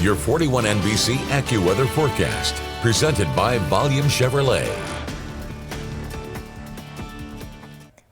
Your 41 NBC AccuWeather forecast, presented by Volume Chevrolet.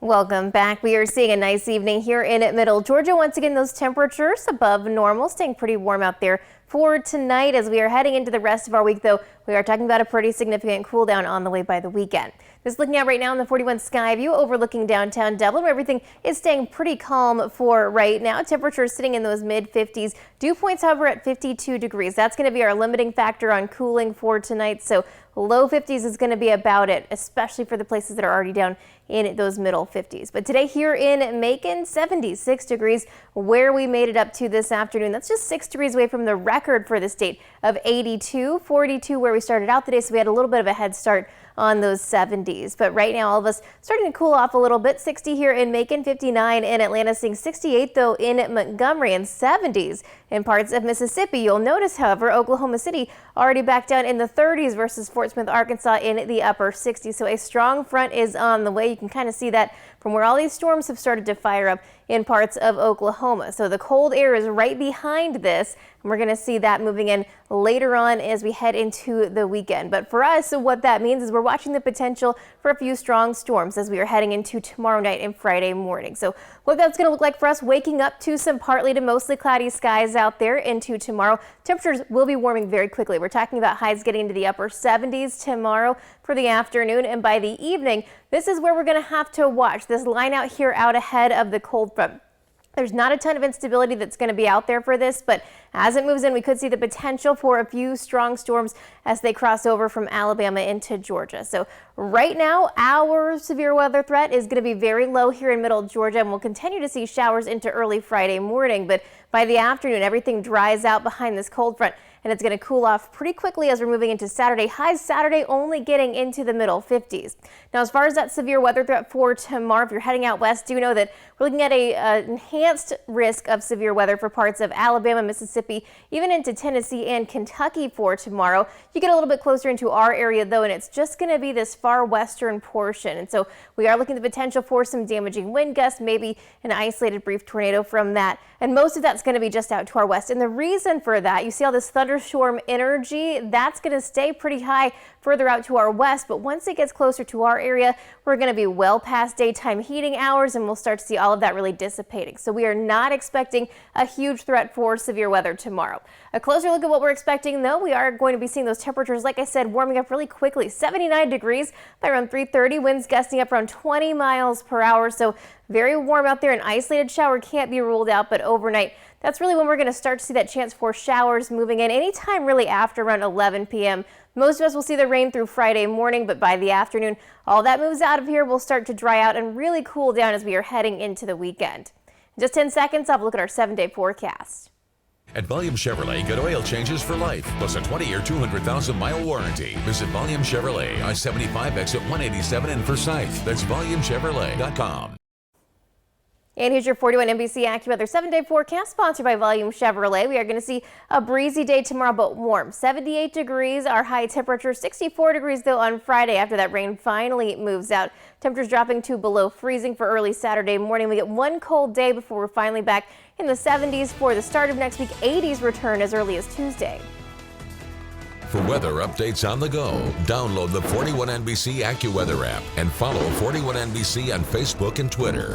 Welcome back. We are seeing a nice evening here in Middle Georgia. Once again, those temperatures above normal, staying pretty warm out there for tonight. As we are heading into the rest of our week, though, we are talking about a pretty significant cool down on the way by the weekend. Just looking out right now in the 41 sky view overlooking downtown Dublin, where everything is staying pretty calm for right now. Temperatures sitting in those mid 50s. Dew points, however, at 52 degrees. That's going to be our limiting factor on cooling for tonight. So low 50s is going to be about it, especially for the places that are already down in those middle 50s. But today here in Macon, 76 degrees where we made it up to this afternoon. That's just 6 degrees away from the record for the state of 82, 42 where we started out today. So we had a little bit of a head start on those 70s. But right now, all of us starting to cool off a little bit. 60 here in Macon, 59 in Atlanta, seeing 68 though in Montgomery, and 70s in parts of Mississippi. You'll notice, however, Oklahoma City already back down in the 30s versus Fort Smith, Arkansas in the upper 60s. So a strong front is on the way. You can kind of see that from where all these storms have started to fire up in parts of Oklahoma. So the cold air is right behind this, and we're going to see that moving in later on as we head into the weekend. But for us, so what that means is we're watching the potential for a few strong storms as we are heading into tomorrow night and Friday morning. So what that's going to look like for us, waking up to some partly to mostly cloudy skies out there into tomorrow. Temperatures will be warming very quickly. We're talking about highs getting into the upper 70s tomorrow for the afternoon, and by the evening, this is where we're going to have to watch this line out here out ahead of the cold front. There's not a ton of instability that's going to be out there for this, but as it moves in, we could see the potential for a few strong storms as they cross over from Alabama into Georgia. So right now, our severe weather threat is going to be very low here in Middle Georgia, and we'll continue to see showers into early Friday morning. But by the afternoon, everything dries out behind this cold front, and it's going to cool off pretty quickly as we're moving into Saturday. Highs Saturday only getting into the middle 50s. Now, as far as that severe weather threat for tomorrow, if you're heading out west, do know that we're looking at a enhanced risk of severe weather for parts of Alabama, Mississippi, even into Tennessee and Kentucky for tomorrow. You get a little bit closer into our area, though, and it's just going to be this far western portion. And so we are looking at the potential for some damaging wind gusts, maybe an isolated brief tornado from that. And most of that's going to be just out to our west. And the reason for that, you see all this thunderstorm energy, that's going to stay pretty high further out to our west. But once it gets closer to our area, we're going to be well past daytime heating hours, and we'll start to see all of that really dissipating. So we are not expecting a huge threat for severe weather tomorrow. A closer look at what we're expecting, though, we are going to be seeing those temperatures, like I said, warming up really quickly. 79 degrees by around 3:30, winds gusting up around 20 miles per hour. So very warm out there. An isolated shower can't be ruled out, but overnight, that's really when we're going to start to see that chance for showers moving in anytime really after around 11 p.m. Most of us will see the rain through Friday morning, but by the afternoon, all that moves out of here will start to dry out and really cool down as we are heading into the weekend. In just 10 seconds, I'll have a look at our 7-day forecast. At Volume Chevrolet, get oil changes for life, plus a 20-year, 200,000-mile warranty. Visit Volume Chevrolet, I-75 exit 187 in Forsyth. That's VolumeChevrolet.com. And here's your 41 NBC AccuWeather 7-day forecast, sponsored by Volume Chevrolet. We are going to see a breezy day tomorrow, but warm. 78 degrees, our high temperature. 64 degrees, though, on Friday after that rain finally moves out. Temperatures dropping to below freezing for early Saturday morning. We get one cold day before we're finally back in the 70s for the start of next week. 80s return as early as Tuesday. For weather updates on the go, download the 41 NBC AccuWeather app and follow 41 NBC on Facebook and Twitter.